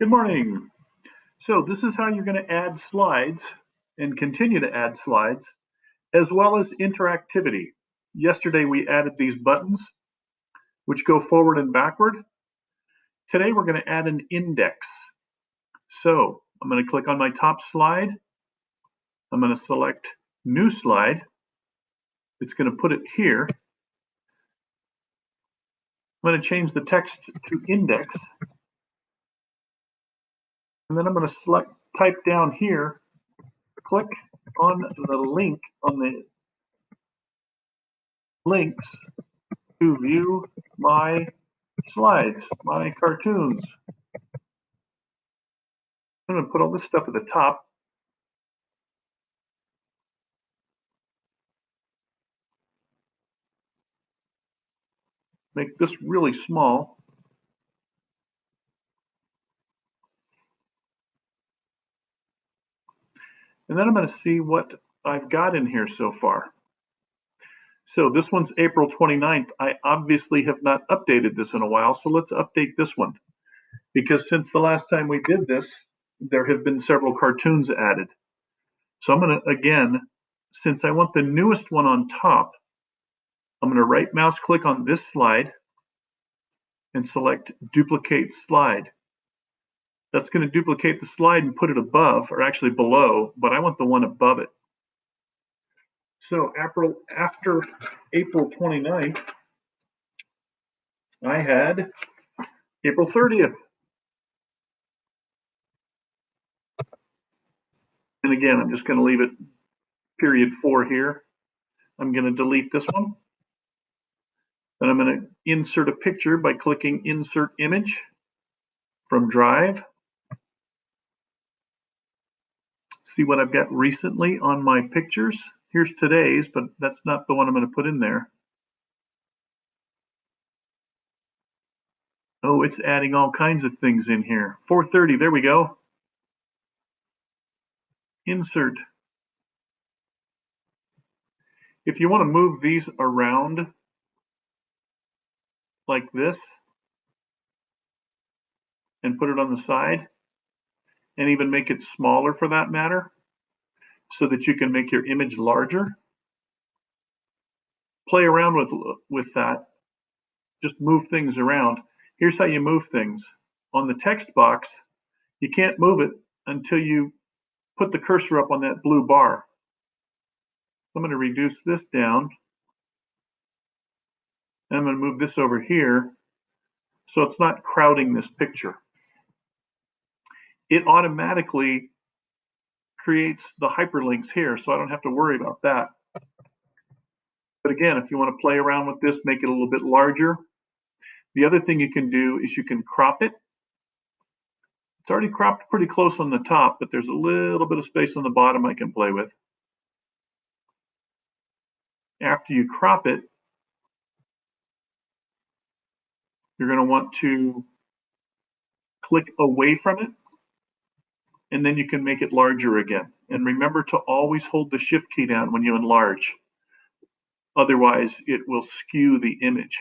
Good morning. So this is how you're going to add slides and continue to add slides, as well as interactivity. Yesterday we added these buttons, which go forward and backward. Today we're going to add an index. So I'm going to click on my top slide. I'm going to select New Slide. It's going to put it here. I'm going to change the text to index. And then I'm going to type down here, click on the link on the links to view my slides, my cartoons. I'm going to put all this stuff at the top. Make this really small. And then I'm going to see what I've got in here so far. So this one's April 29th. I obviously have not updated this in a while, so let's update this one. Because since the last time we did this, there have been several cartoons added. So I'm going to, again, since I want the newest one on top, I'm going to right mouse click on this slide and select Duplicate Slide. That's going to duplicate the slide and put it above, or actually below, but I want the one above it. So after April 29th, I had April 30th. And again, I'm just going to leave it period 4 here. I'm going to delete this one. Then I'm going to insert a picture by clicking Insert Image from Drive. See what I've got recently on my pictures. Here's today's, but that's not the one I'm going to put in there. Oh, it's adding all kinds of things in here. 4:30, there we go. Insert. If you want to move these around like this and put it on the side, and even make it smaller for that matter, so that you can make your image larger, play around with that. Just move things around. Here's how you move things. On the text box, you can't move it until you put the cursor up on that blue bar. I'm going to reduce this down. And I'm going to move this over here so it's not crowding this picture. It automatically creates the hyperlinks here, so I don't have to worry about that. But again, if you want to play around with this, make it a little bit larger. The other thing you can do is you can crop it. It's already cropped pretty close on the top, but there's a little bit of space on the bottom I can play with. After you crop it, you're going to want to click away from it, and then you can make it larger again. And remember to always hold the Shift key down when you enlarge. Otherwise, it will skew the image.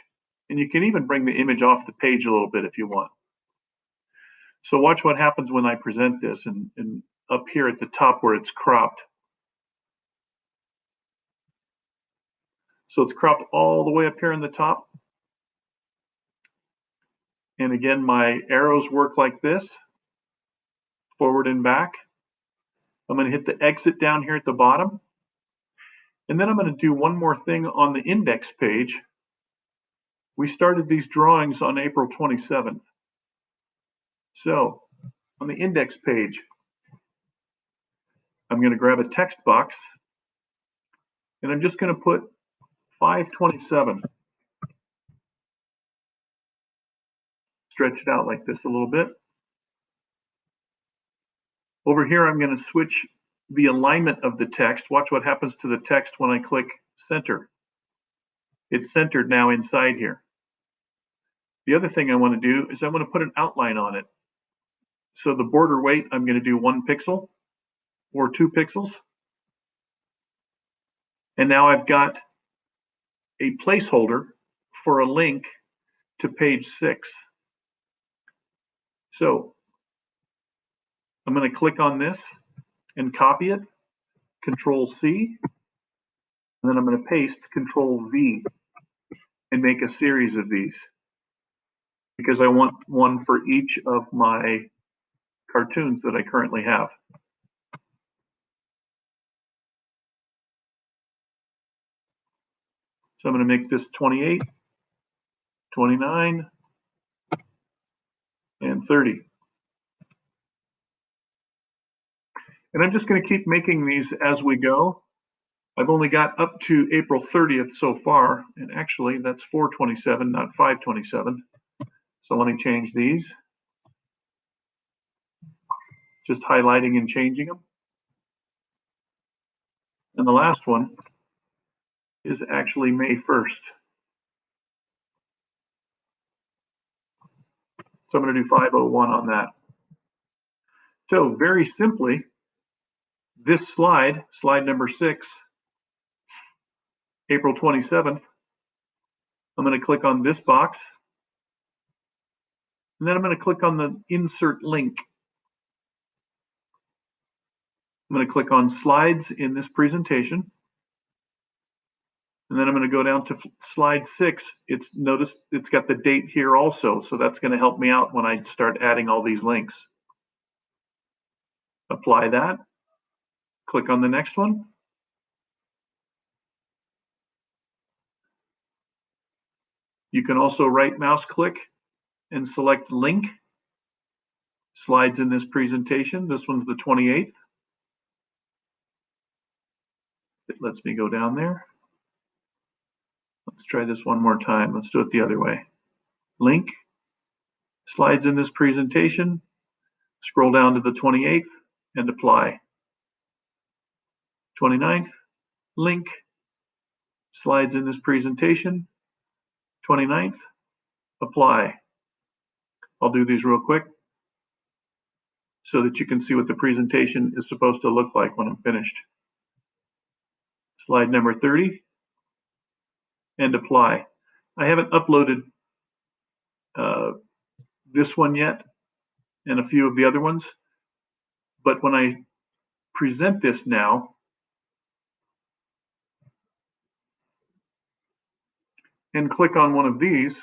And you can even bring the image off the page a little bit if you want. So watch what happens when I present this and up here at the top where it's cropped. So it's cropped all the way up here in the top. And again, my arrows work like this, forward and back. I'm going to hit the exit down here at the bottom. And then I'm going to do one more thing on the index page. We started these drawings on April 27th. So on the index page, I'm going to grab a text box and I'm just going to put 527. Stretch it out like this a little bit. Over here, I'm going to switch the alignment of the text. Watch what happens to the text when I click center. It's centered now inside here. The other thing I want to do is I want to put an outline on it. So the border weight, I'm going to do 1 pixel or 2 pixels. And now I've got a placeholder for a link to page 6. So I'm going to click on this and copy it, Control C, and then I'm going to paste Control V and make a series of these because I want one for each of my cartoons that I currently have. So I'm going to make this 28, 29, and 30. And I'm just going to keep making these as we go. I've only got up to April 30th so far, and actually that's 4/27, not 5/27. So let me change these. Just highlighting and changing them. And the last one is actually May 1st. So I'm going to do 501 on that. So very simply, this slide, slide number 6, April 27th, I'm going to click on this box, and then I'm going to click on the insert link. I'm going to click on slides in this presentation, and then I'm going to go down to slide 6. Notice it's got the date here also, so that's going to help me out when I start adding all these links. Apply that, click on the next one. You can also right mouse click and select link. Slides in this presentation. This one's the 28th. It lets me go down there. Let's try this one more time. Let's do it the other way. Link. Slides in this presentation. Scroll down to the 28th and apply. 29th. Link. Slides in this presentation. 29th. Apply. I'll do these real quick so that you can see what the presentation is supposed to look like when I'm finished. Slide number 30 and apply. I haven't uploaded this one yet and a few of the other ones, but when I present this now and click on one of these,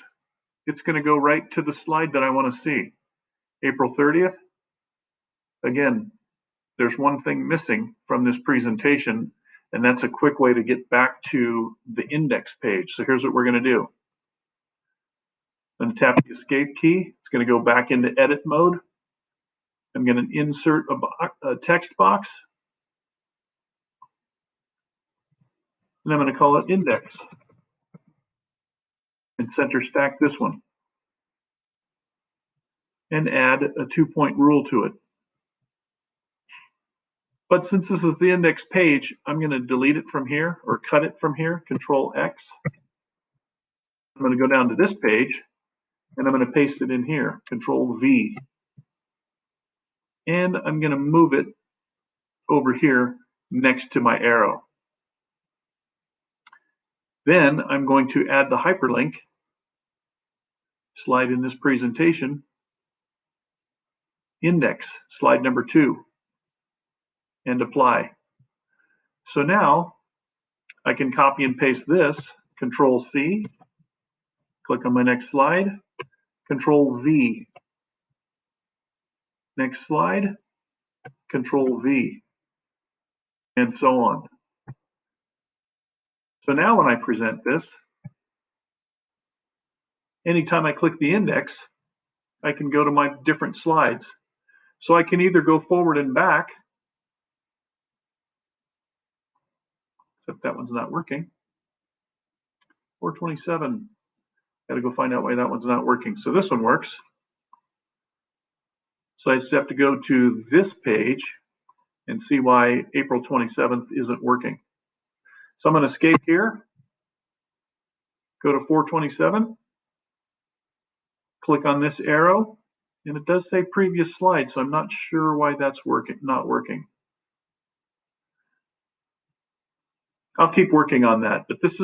it's going to go right to the slide that I want to see. April 30th. Again, there's one thing missing from this presentation, and that's a quick way to get back to the index page. So here's what we're going to do. I'm going to tap the escape key. It's going to go back into edit mode. I'm going to insert a text box, and I'm going to call it index and center stack this one and add a 2-point rule to it. But since this is the index page, I'm going to delete it from here or cut it from here, Control X. I'm going to go down to this page and I'm going to paste it in here, Control V. And I'm going to move it over here next to my arrow. Then I'm going to add the hyperlink, slide in this presentation, index, slide number 2, and apply. So now I can copy and paste this, Control C, click on my next slide, Control V. Next slide, Control V, and so on. So now when I present this, anytime I click the index, I can go to my different slides. So I can either go forward and back, except that one's not working. 427, gotta go find out why that one's not working. So this one works. So I just have to go to this page and see why April 27th isn't working. So I'm going to escape here, go to 427, click on this arrow, and it does say previous slide, so I'm not sure why that's not working. I'll keep working on that, but this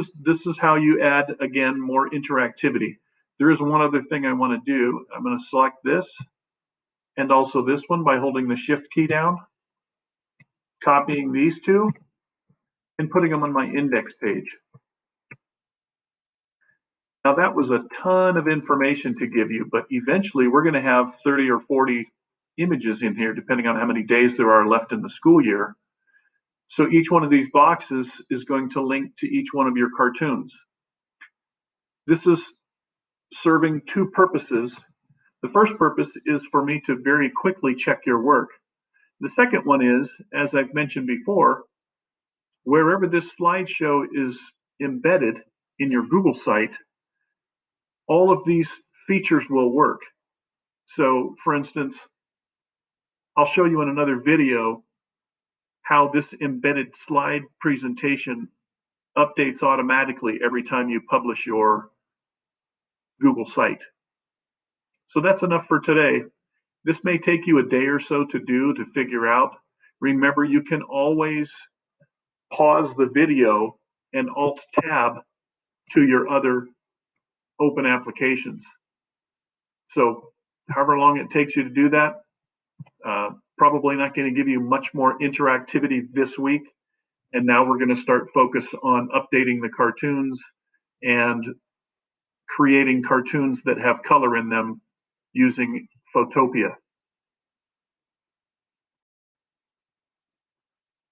is how you add, again, more interactivity. There is one other thing I want to do. I'm going to select this, and also this one by holding the Shift key down, copying these two, and putting them on my index page. Now that was a ton of information to give you, but eventually we're going to have 30 or 40 images in here, depending on how many days there are left in the school year. So each one of these boxes is going to link to each one of your cartoons. This is serving two purposes. The first purpose is for me to very quickly check your work. The second one is, as I've mentioned before, wherever this slideshow is embedded in your Google site, all of these features will work. So, for instance, I'll show you in another video how this embedded slide presentation updates automatically every time you publish your Google site. So that's enough for today. This may take you a day or so to figure out. Remember, you can always pause the video and Alt-Tab to your other open applications. So however long it takes you to do that, probably not going to give you much more interactivity this week. And now we're going to start focus on updating the cartoons and creating cartoons that have color in them using Photopia.